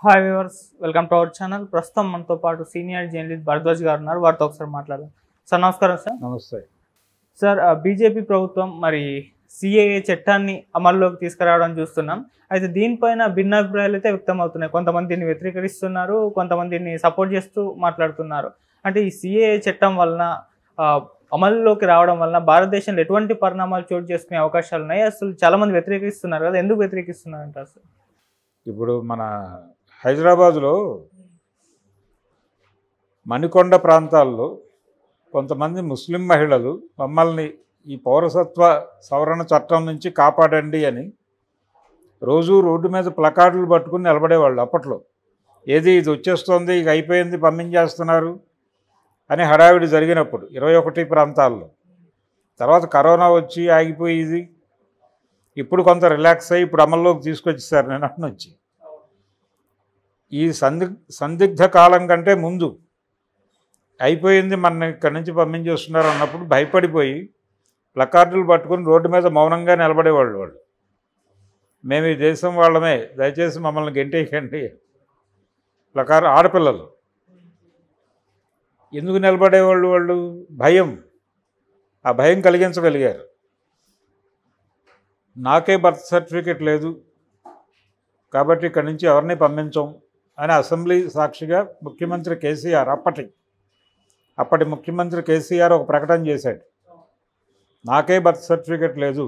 Hi viewers, welcome to our channel. ప్రస్తుతం మనతో పాటు సీనియర్ జర్నలిస్ట్ భరద్వాజ్ గారు ఉన్నారు. వారితో ఒకసారి మాట్లాడదాం. సార్ నమస్కారం. సార్ నమస్తే. సార్ బీజేపీ ప్రభుత్వం మరి సిఏఏ చట్టాన్ని అమల్లోకి తీసుకురావడం చూస్తున్నాం. అయితే దీనిపైన భిన్నాభిప్రాయాలు అయితే వ్యక్తం అవుతున్నాయి. కొంతమంది దీన్ని వ్యతిరేకరిస్తున్నారు, కొంతమంది దీన్ని సపోర్ట్ చేస్తూ మాట్లాడుతున్నారు. అంటే ఈ సిఏఏ చట్టం వలన అమల్లోకి రావడం వలన భారతదేశంలో ఎటువంటి పరిణామాలు చోటు చేసుకునే అవకాశాలు ఉన్నాయి? అసలు చాలామంది వ్యతిరేకిస్తున్నారు కదా, ఎందుకు వ్యతిరేకిస్తున్నారు అంటారు సార్? ఇప్పుడు మన హైదరాబాదులో మణికొండ ప్రాంతాల్లో కొంతమంది ముస్లిం మహిళలు మమ్మల్ని ఈ పౌరసత్వ సవరణ చట్టం నుంచి కాపాడండి అని రోజు రోడ్డు మీద ప్లకార్డులు పట్టుకుని నిలబడేవాళ్ళు. అప్పట్లో ఏది ఇది వచ్చేస్తుంది, ఇక అయిపోయింది, పంపించేస్తున్నారు అని హడావిడి జరిగినప్పుడు 21 ప్రాంతాల్లో. తర్వాత కరోనా వచ్చి ఆగిపోయేది. ఇప్పుడు కొంత రిలాక్స్ అయ్యి ఇప్పుడు అమల్లోకి తీసుకొచ్చేసారు నిన్నటి నుంచి. ఈ సందిగ్ధ కాలం కంటే ముందు అయిపోయింది, మన ఇక్కడి నుంచి పంపించేస్తున్నారు అన్నప్పుడు భయపడిపోయి ప్లకార్డులు పట్టుకుని రోడ్డు మీద మౌనంగా నిలబడేవాళ్ళు. వాళ్ళు మేము ఈ దేశం వాళ్ళమే, దయచేసి మమ్మల్ని గెంటేయకండి. ఆడపిల్లలు ఎందుకు నిలబడేవాళ్ళు? వాళ్ళు భయం, ఆ భయం కలిగించగలిగారు. నాకే బర్త్ సర్టిఫికేట్ లేదు కాబట్టి ఇక్కడి నుంచి ఎవరిని పంపించం అని అసెంబ్లీ సాక్షిగా ముఖ్యమంత్రి కేసీఆర్, అప్పటి ముఖ్యమంత్రి కేసీఆర్ ఒక ప్రకటన చేశాడు. నాకే బర్త్ సర్టిఫికేట్ లేదు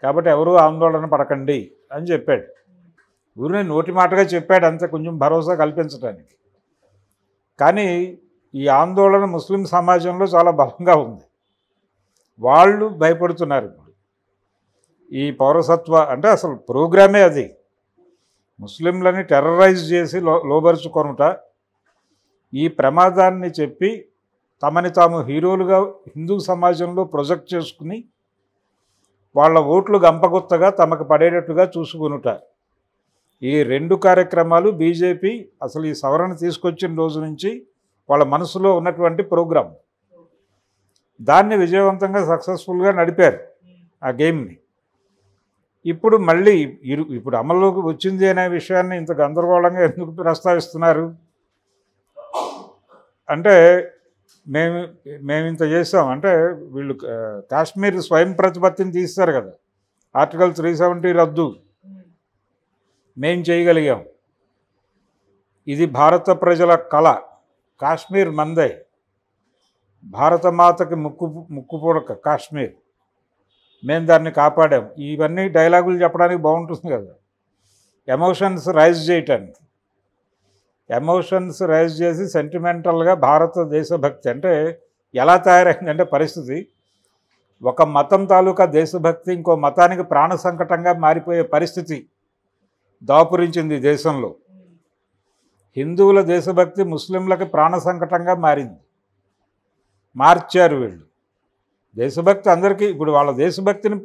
కాబట్టి ఎవరూ ఆందోళన పడకండి అని చెప్పాడు. ఊరిని నోటి మాటగా చెప్పాడు అంతే, కొంచెం భరోసా కల్పించడానికి. కానీ ఈ ఆందోళన ముస్లిం సమాజంలో చాలా బలంగా ఉంది. వాళ్ళు భయపడుతున్నారు. ఇప్పుడు ఈ పౌరసత్వ అంటే అసలు ప్రోగ్రామే అది, ముస్లింలని టెర్రరైజ్ చేసి లోబరుచుకొనుట. ఈ ప్రమాదాన్ని చెప్పి తమని తాము హీరోలుగా హిందూ సమాజంలో ప్రొజెక్ట్ చేసుకుని వాళ్ళ ఓట్లు గంపగుత్తగా తమకు పడేటట్టుగా చూసుకునుట. ఈ 2 కార్యక్రమాలు బీజేపీ అసలు ఈ సవరణ తీసుకొచ్చిన రోజు నుంచి వాళ్ళ మనసులో ఉన్నటువంటి ప్రోగ్రాం. దాన్ని విజయవంతంగా సక్సెస్ఫుల్గా నడిపారు ఆ గేమ్ని. ఇప్పుడు మళ్ళీ ఇప్పుడు అమల్లోకి వచ్చింది అనే విషయాన్ని ఇంత గందరగోళంగా ఎందుకు ప్రస్తావిస్తున్నారు అంటే, మేము ఇంత చేసాం అంటే, వీళ్ళు కాశ్మీర్ స్వయం ప్రతిపత్తిని తీస్తారు కదా, ఆర్టికల్ 370 రద్దు మేం చేయగలిగాం. ఇది భారత ప్రజల కళ, కాశ్మీర్ మందే, భారతమాతకి ముక్కుపూడక కాశ్మీర్, మేము దాన్ని కాపాడాం. ఇవన్నీ డైలాగులు చెప్పడానికి బాగుంటుంది కదా, ఎమోషన్స్ రైజ్ చేయటానికి. ఎమోషన్స్ రైజ్ చేసి సెంటిమెంటల్గా భారతదేశభక్తి అంటే ఎలా తయారైందంటే పరిస్థితి, ఒక మతం తాలూకా దేశభక్తి ఇంకో మతానికి ప్రాణ సంకటంగా మారిపోయే పరిస్థితి దాపురించింది దేశంలో. హిందువుల దేశభక్తి ముస్లింలకి ప్రాణ సంకటంగా మార్చారు వీళ్ళు. దేశభక్తి అందరికీ ఇప్పుడు వాళ్ళ దేశభక్తిని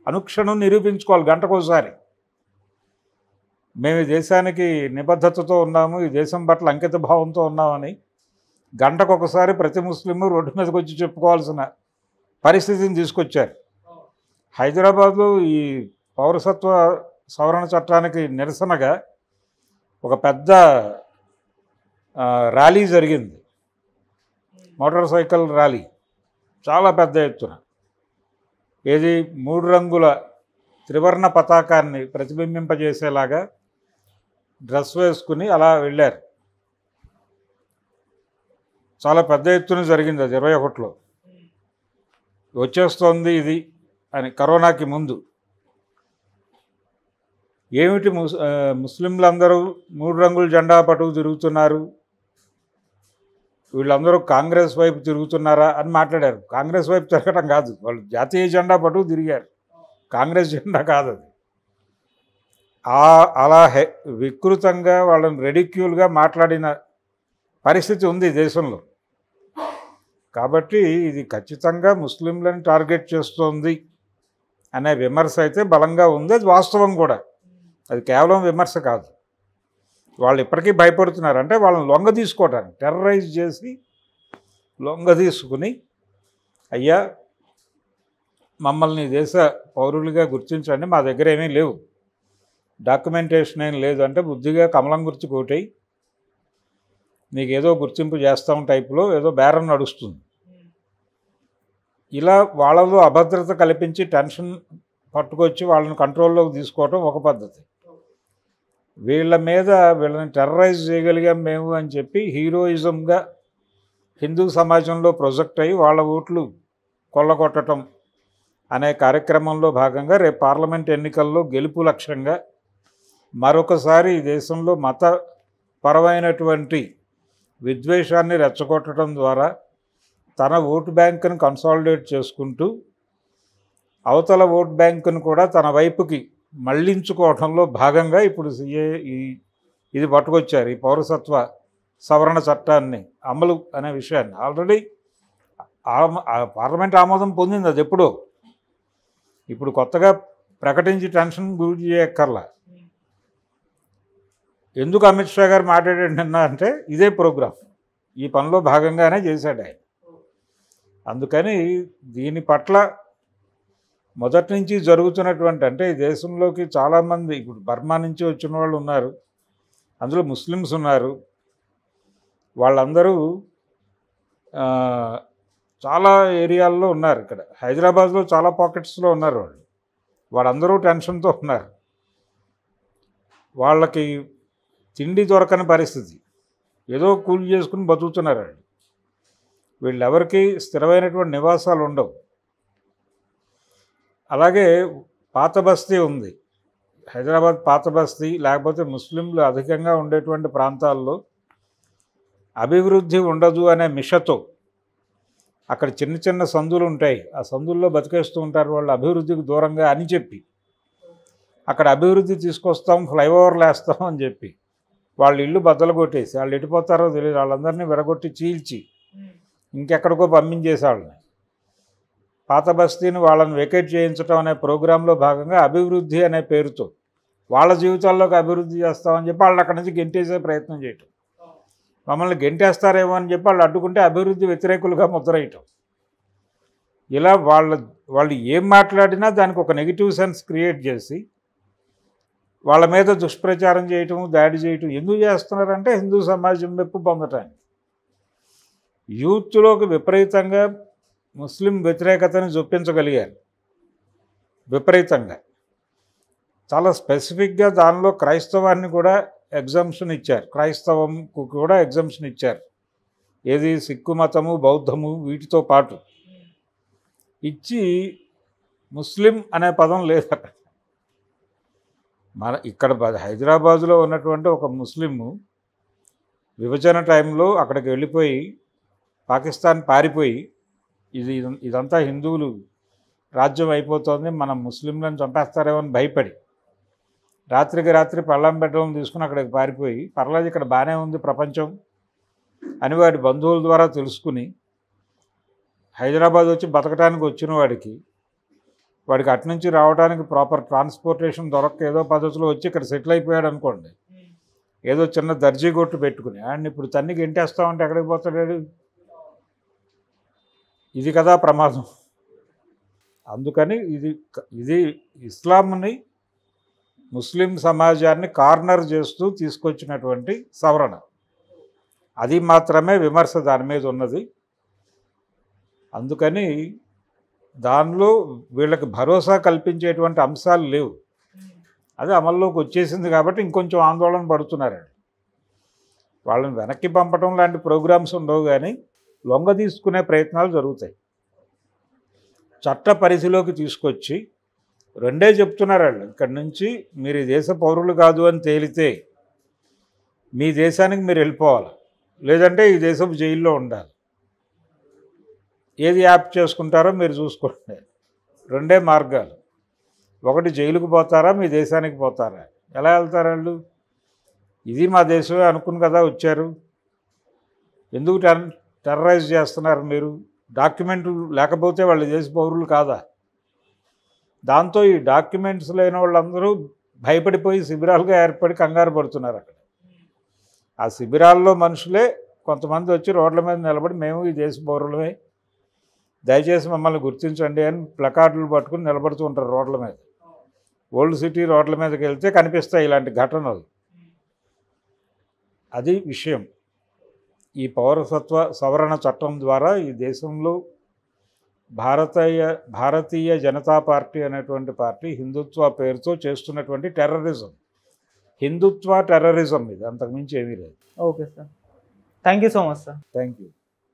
అనుక్షణం నిరూపించుకోవాలి, గంటకోసారి. మేము ఈ దేశానికి నిబద్ధతతో ఉన్నాము, ఈ దేశం పట్ల అంకిత భావంతో ఉన్నామని గంటకొకసారి ప్రతి ముస్లిము రోడ్డు మీదకి వచ్చి చెప్పుకోవాల్సిన పరిస్థితిని తీసుకొచ్చారు. హైదరాబాద్లో ఈ పౌరసత్వ సవరణ చట్టానికి నిరసనగా ఒక పెద్ద ర్యాలీ జరిగింది, మోటార్ సైకిల్ ర్యాలీ, చాలా పెద్ద ఎత్తున. ఏది 3 రంగుల త్రివర్ణ పతాకాన్ని ప్రతిబింబింపజేసేలాగా డ్రెస్ వేసుకుని అలా వెళ్ళారు. చాలా పెద్ద ఎత్తున జరిగింది అది 21లో. వచ్చేస్తోంది ఇది అని కరోనాకి ముందు. ఏమిటి ముస్లింలందరూ 3 రంగుల జెండా పట్టుకు తిరుగుతున్నారు, వీళ్ళందరూ కాంగ్రెస్ వైపు తిరుగుతున్నారా అని మాట్లాడారు. కాంగ్రెస్ వైపు తిరగటం కాదు, వాళ్ళు జాతీయ జెండా పట్టుకు తిరిగారు, కాంగ్రెస్ జెండా కాదు అది. అలా వికృతంగా వాళ్ళని రెడిక్యూల్గా మాట్లాడిన పరిస్థితి ఉంది దేశంలో. కాబట్టి ఇది ఖచ్చితంగా ముస్లింలను టార్గెట్ చేస్తోంది అనే విమర్శ అయితే బలంగా ఉంది. అది వాస్తవం కూడా, అది కేవలం విమర్శ కాదు. వాళ్ళు ఇప్పటికీ భయపడుతున్నారు. అంటే వాళ్ళని లొంగ తీసుకోవటానికి, టెర్రరైజ్ చేసి లొంగ తీసుకుని, అయ్యా మమ్మల్ని దేశ పౌరులుగా గుర్తించండి, మా దగ్గర ఏమీ లేవు, డాక్యుమెంటేషన్ ఏం లేదు అంటే బుద్ధిగా కమలం గుర్తు కోటై నీకు ఏదో గుర్తింపు చేస్తాం టైపులో ఏదో బేరం నడుస్తుంది. ఇలా వాళ్ళలో అభద్రత కల్పించి టెన్షన్ పట్టుకొచ్చి వాళ్ళని కంట్రోల్లోకి తీసుకోవటం ఒక పద్ధతి. వీళ్ళని టెర్రరైజ్ చేయగలిగాం మేము అని చెప్పి హీరోయిజంగా హిందూ సమాజంలో ప్రొజెక్ట్ అయ్యి వాళ్ళ ఓట్లు కొల్లగొట్టడం అనే కార్యక్రమంలో భాగంగా రేపు పార్లమెంట్ ఎన్నికల్లో గెలుపు లక్ష్యంగా మరొకసారి ఈ దేశంలో మతపరమైనటువంటి విద్వేషాన్ని రెచ్చగొట్టడం ద్వారా తన ఓటు బ్యాంకును కన్సాలిడేట్ చేసుకుంటూ అవతల ఓట్ బ్యాంకును కూడా తన వైపుకి మళ్లించుకోవడంలో భాగంగా ఇప్పుడు ఇది పట్టుకొచ్చారు. ఈ పౌరసత్వ సవరణ చట్టాన్ని అమలు అనే విషయాన్ని ఆల్రెడీ పార్లమెంట్ ఆమోదం పొందింది. అది ఎప్పుడో, ఇప్పుడు కొత్తగా ప్రకటించి టెన్షన్ గురి చేయక్కర్లా. ఎందుకు అమిత్ షా గారు మాట్లాడాడు నిన్న అంటే ఇదే ప్రోగ్రాం, ఈ పనిలో భాగంగానే చేశాడు ఆయన. అందుకని దీని పట్ల మొదటి నుంచి జరుగుతున్నటువంటి అంటే ఈ దేశంలోకి చాలామంది ఇప్పుడు బర్మా నుంచి వచ్చిన వాళ్ళు ఉన్నారు, అందులో ముస్లిమ్స్ ఉన్నారు. వాళ్ళందరూ చాలా ఏరియాల్లో ఉన్నారు. ఇక్కడ హైదరాబాద్లో చాలా పాకెట్స్లో ఉన్నారు. వాళ్ళందరూ టెన్షన్తో ఉన్నారు. వాళ్ళకి తిండి దొరకని పరిస్థితి, ఏదో కూలి చేసుకుని బతుకుతున్నారు. వీళ్ళెవరికి స్థిరమైనటువంటి నివాసాలు ఉండవు. అలాగే పాత బస్తీ ఉంది, హైదరాబాద్ పాత బస్తీ, లేకపోతే ముస్లింలు అధికంగా ఉండేటువంటి ప్రాంతాల్లో అభివృద్ధి ఉండదు అనే మిషతో అక్కడ చిన్న చిన్న సందులు ఉంటాయి, ఆ సందుల్లో బతికేస్తూ ఉంటారు వాళ్ళు అభివృద్ధికి దూరంగా అని చెప్పి. అక్కడ అభివృద్ధి తీసుకొస్తాం, ఫ్లైఓవర్లు వేస్తాం అని చెప్పి వాళ్ళు ఇల్లు బద్దలు కొట్టేసి వాళ్ళు ఎటుపోతారో తెలియదు, వాళ్ళందరినీ విడగొట్టి చీల్చి ఇంకెక్కడికో పంపించేసి వాళ్ళని పాత బస్తీని వాళ్ళని వెకేట్ చేయించడం అనే ప్రోగ్రాంలో భాగంగా అభివృద్ధి అనే పేరుతో వాళ్ళ జీవితాల్లోకి అభివృద్ధి చేస్తామని చెప్పి వాళ్ళు అక్కడి నుంచి గెంటేసే ప్రయత్నం చేయటం, మమ్మల్ని గెంటేస్తారేమో అని చెప్పి వాళ్ళు అడ్డుకుంటే అభివృద్ధి వ్యతిరేకులుగా ముద్రయటం. ఇలా వాళ్ళు ఏం మాట్లాడినా దానికి ఒక నెగిటివ్ సెన్స్ క్రియేట్ చేసి వాళ్ళ మీద దుష్ప్రచారం చేయటం, దాడి చేయటం ఎందుకు చేస్తున్నారంటే హిందూ సమాజం మెప్పు పొందటానికి. యూత్లోకి విపరీతంగా ముస్లిం వ్యతిరేకతను చొప్పించగలిగారు, విపరీతంగా చాలా స్పెసిఫిక్గా. దానిలో క్రైస్తవాన్ని కూడా ఎగ్జంప్షన్ ఇచ్చారు, క్రైస్తవంకు కూడా ఎగ్జంప్షన్ ఇచ్చారు. ఏది సిక్కు మతము, బౌద్ధము వీటితో పాటు ఇచ్చి ముస్లిం అనే పదం లేదు అక్కడ. ఇక్కడ హైదరాబాదులో ఉన్నటువంటి ఒక ముస్లిము విభజన టైంలో అక్కడికి వెళ్ళిపోయి పాకిస్తాన్ పారిపోయి ఇదంతా హిందువులు రాజ్యం అయిపోతుంది, మనం ముస్లింలను చంపేస్తారేమో అని భయపడి రాత్రికి రాత్రి పళ్ళం బిడ్డలను తీసుకుని అక్కడికి పారిపోయి పర్లేదు ఇక్కడ బాగానే ఉంది ప్రపంచం అని వాడి బంధువుల ద్వారా తెలుసుకుని హైదరాబాద్ వచ్చి బతకడానికి వచ్చిన వాడికి అటునుంచి రావడానికి ప్రాపర్ ట్రాన్స్పోర్టేషన్ దొరక్క ఏదో పద్ధతిలో వచ్చి ఇక్కడ సెటిల్ అయిపోయాడు అనుకోండి, ఏదో చిన్న దర్జీ కొట్టు పెట్టుకుని ఆయన ఇప్పుడు తన్ని గెంటేస్తామంటే ఎక్కడికి పోతాడు? ఇది కదా ప్రమాదం. అందుకని ఇది ఇస్లాంని ముస్లిం సమాజాన్ని కార్నర్ చేస్తూ తీసుకొచ్చినటువంటి సవరణ, అది మాత్రమే విమర్శ దాని మీద ఉన్నది. అందుకని దానిలో వీళ్ళకి భరోసా కల్పించేటువంటి అంశాలు లేవు. అది అమల్లోకి వచ్చేసింది కాబట్టి ఇంకొంచెం ఆందోళన పడుతున్నారు. వాళ్ళని వెనక్కి పంపడం లాంటి ప్రోగ్రామ్స్ ఉండవు, కానీ లొంగ తీసుకునే ప్రయత్నాలు జరుగుతాయి. చట్ట పరిధిలోకి తీసుకొచ్చి రెండే చెప్తున్నారు వాళ్ళు, ఇక్కడి నుంచి మీరు ఈ దేశ పౌరులు కాదు అని తేలితే మీ దేశానికి మీరు వెళ్ళిపోవాలి, లేదంటే ఈ దేశపు జైల్లో ఉండాలి. ఏది యాప్ చేసుకుంటారో మీరు చూసుకోండి. రెండే మార్గాలు, ఒకటి జైలుకు పోతారా, మీ దేశానికి పోతారా. ఎలా వెళ్తారు వాళ్ళు? ఇది మా దేశమే అనుకుని కదా వచ్చారు, ఎందుకు టెర్రరైజ్ చేస్తున్నారు మీరు? డాక్యుమెంట్లు లేకపోతే వాళ్ళు దేశ పౌరులు కాదా? దాంతో ఈ డాక్యుమెంట్స్ లేని వాళ్ళందరూ భయపడిపోయి శిబిరాలుగా ఏర్పడి కంగారు పడుతున్నారు. అక్కడ ఆ శిబిరాల్లో మనుషులే కొంతమంది వచ్చి రోడ్ల మీద నిలబడి మేము ఈ దేశ పౌరులమే, దయచేసి మమ్మల్ని గుర్తించండి అని ప్లకార్డులు పట్టుకుని నిలబడుతూ ఉంటారు రోడ్ల మీద. ఓల్డ్ సిటీ రోడ్ల మీదకి వెళ్తే కనిపిస్తాయి ఇలాంటి ఘటనలు. అది విషయం. ఈ పౌరసత్వ సవరణ చట్టం ద్వారా ఈ దేశంలో భారతీయ జనతా పార్టీ అనేటువంటి పార్టీ హిందుత్వ పేరుతో చేస్తున్నటువంటి టెర్రరిజం, హిందుత్వ టెర్రరిజం ఇది, అంతకుమించి ఏమీ లేదు. Okay sir, thank you so much sir. Thank you.